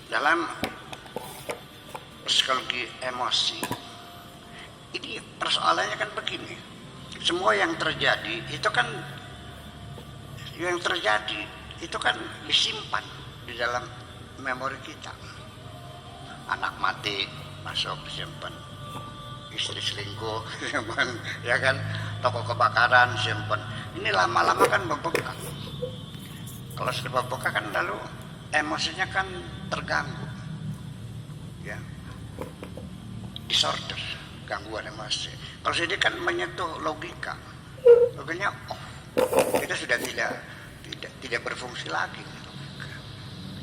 dalam psikologi emosi ini persoalannya kan begini, semua yang terjadi itu kan disimpan di dalam memori kita. Anak mati masuk simpan, istri selingkuh simpan, ya kan, toko kebakaran simpan. Ini lama-lama kan membekas. Kalau sudah membekas kan lalu emosinya kan terganggu, ya, disorder, gangguan emosi. Kalau ini kan menyentuh logikanya, kita sudah tidak berfungsi lagi.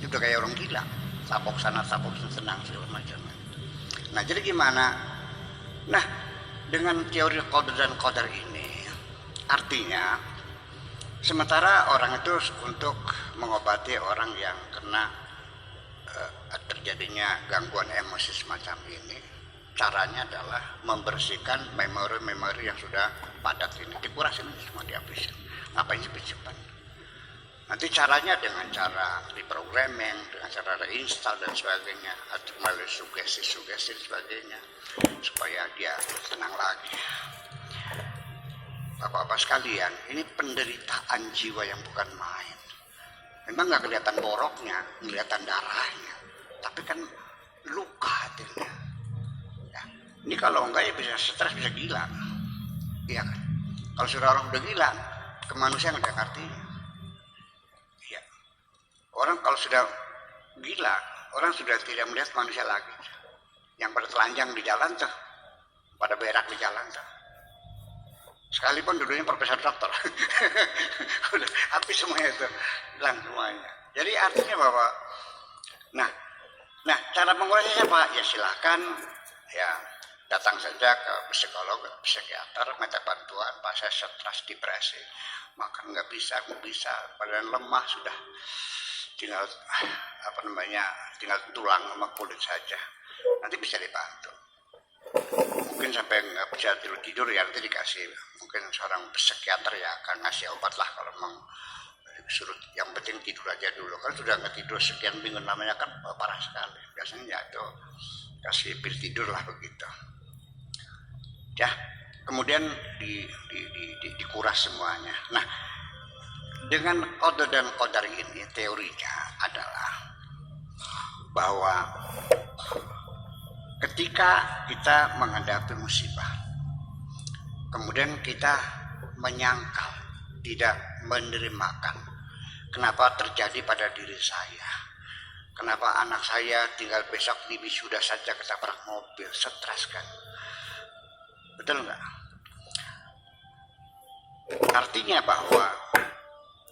Itu udah kayak orang gila, sapok sana sapok senang segala macam. Nah jadi gimana? Nah dengan teori qadar dan qadar ini artinya sementara orang itu untuk mengobati orang yang kena terjadinya gangguan emosi semacam ini, caranya adalah membersihkan memori-memori yang sudah padat ini, dikurasin semua, dihabisin. Ngapain cepat-cepat? Nanti caranya dengan cara reprogramming, dengan cara reinstall dan sebagainya, atau melalui sugesti-sugesti dan sebagainya, supaya dia tenang lagi. Bapak-bapak sekalian, ini penderitaan jiwa yang bukan main. Memang nggak kelihatan boroknya, kelihatan darahnya, tapi kan luka hatinya. Ya. Ini kalau enggak ya bisa stres, bisa gila. Iya kan? Kalau sudah orang udah gila, kemanusiaan udah artinya. Iya. Orang kalau sudah gila, orang sudah tidak melihat manusia lagi. Yang pada telanjang di jalan tuh, pada berak di jalan tuh. Sekalipun dulunya profesor dokter, udah habis semuanya itu, hilang semuanya. Jadi artinya bahwa, nah cara menguranginya apa? Ya silakan, ya datang saja ke psikolog, ke psikiater, minta bantuan. Pak saya stres, depresi, makan nggak bisa, badan lemah sudah, tinggal tinggal tulang sama kulit saja. Nanti bisa dibantu. Mungkin sampai nggak bisa tidur ya nanti dikasih, mungkin seorang psikiater ya akan ngasih obat lah kalau memang disuruh. Yang penting tidur aja dulu, kan sudah nggak tidur sekian minggu namanya kan parah sekali. Biasanya ya itu kasih pil tidur lah begitu ya, kemudian dikuras semuanya. Nah dengan qadar dan qadar ini teorinya adalah bahwa ketika kita menghadapi musibah, kemudian kita menyangkal, tidak menerimakan, kenapa terjadi pada diri saya, kenapa anak saya tinggal besok di wisuda saja ketabrak mobil, stres kan, betul nggak? Artinya bahwa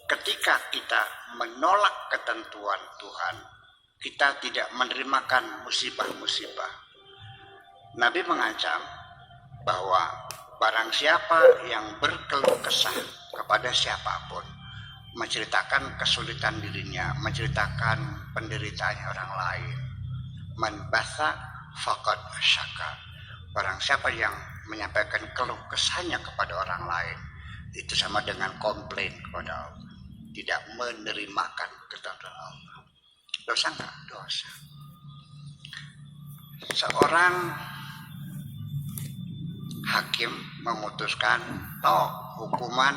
ketika kita menolak ketentuan Tuhan, kita tidak menerimakan musibah-musibah. Nabi mengancam bahwa barang siapa yang berkeluh kesah kepada siapapun, menceritakan kesulitan dirinya, menceritakan penderitaannya orang lain, man basa faqad syaka. Barang siapa yang menyampaikan keluh kesahnya kepada orang lain, itu sama dengan komplain kepada Allah, tidak menerimakan ketentuan Allah. Dosa enggak? Dosa. Seorang hakim memutuskan hukuman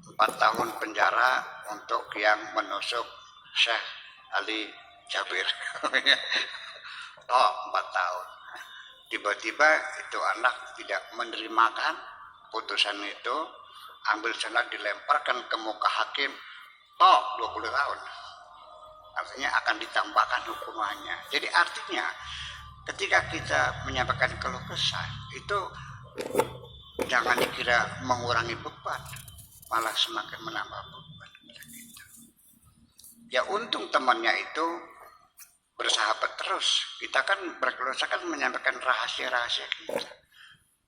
4 tahun penjara untuk yang menusuk Syekh Ali Jabir. 4 tahun. Tiba-tiba itu anak tidak menerimakan putusan itu, ambil senjata dilemparkan ke muka hakim, 20 tahun. Artinya akan ditambahkan hukumannya. Jadi artinya ketika kita menyampaikan keluh kesah itu jangan dikira mengurangi beban, malah semakin menambah beban kita. Ya untung temannya itu bersahabat terus. Kita kan berkeluh kesah kan menyampaikan rahasia-rahasia kita.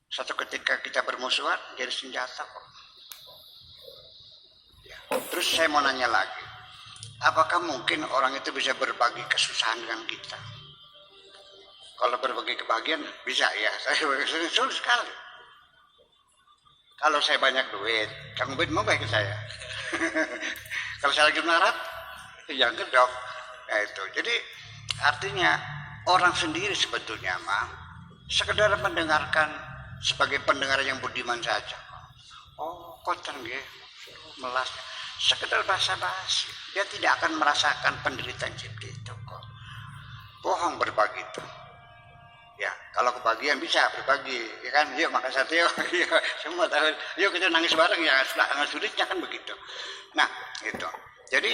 Suatu ketika kita bermusuhan jadi senjata kok. Ya. Terus saya mau nanya lagi, apakah mungkin orang itu bisa berbagi kesusahan dengan kita? Kalau berbagi kebahagiaan bisa ya, saya sulit sekali. Kalau saya banyak duit, Kang Ubed mau bagi saya. Kalau saya lagi melarat, ya gedok. Ya itu. Jadi artinya orang sendiri sebetulnya mah sekedar mendengarkan sebagai pendengar yang budiman saja. Oh, konten nggih, melas. Sekedar basa-basi. Dia tidak akan merasakan penderitaan seperti itu kok. Bohong berbagi itu. Ya, kalau kebagian bisa berbagi, ya kan? Yuk makan sate yuk. Semua tahu. Yuk kita nangis bareng ya. Sangat sulitnya kan begitu. Nah, itu. Jadi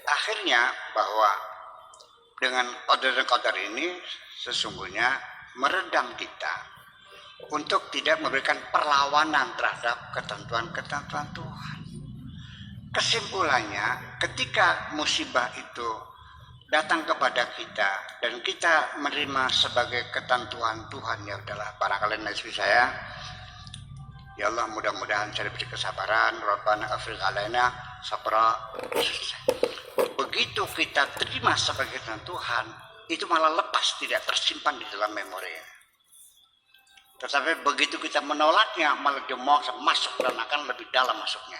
akhirnya bahwa dengan qadar ini sesungguhnya meredam kita untuk tidak memberikan perlawanan terhadap ketentuan-ketentuan Tuhan. Kesimpulannya, ketika musibah itu datang kepada kita dan kita menerima sebagai ketentuan Tuhan, ya udahlah, barangkali istri saya, ya Allah mudah-mudahan saya diberi kesabaran, Rabbana afrigh alaina sabra. Begitu kita terima sebagai ketentuan Tuhan, itu malah lepas, tidak tersimpan di dalam memori. Tetapi begitu kita menolaknya, malah dia mau masuk dan akan lebih dalam masuknya.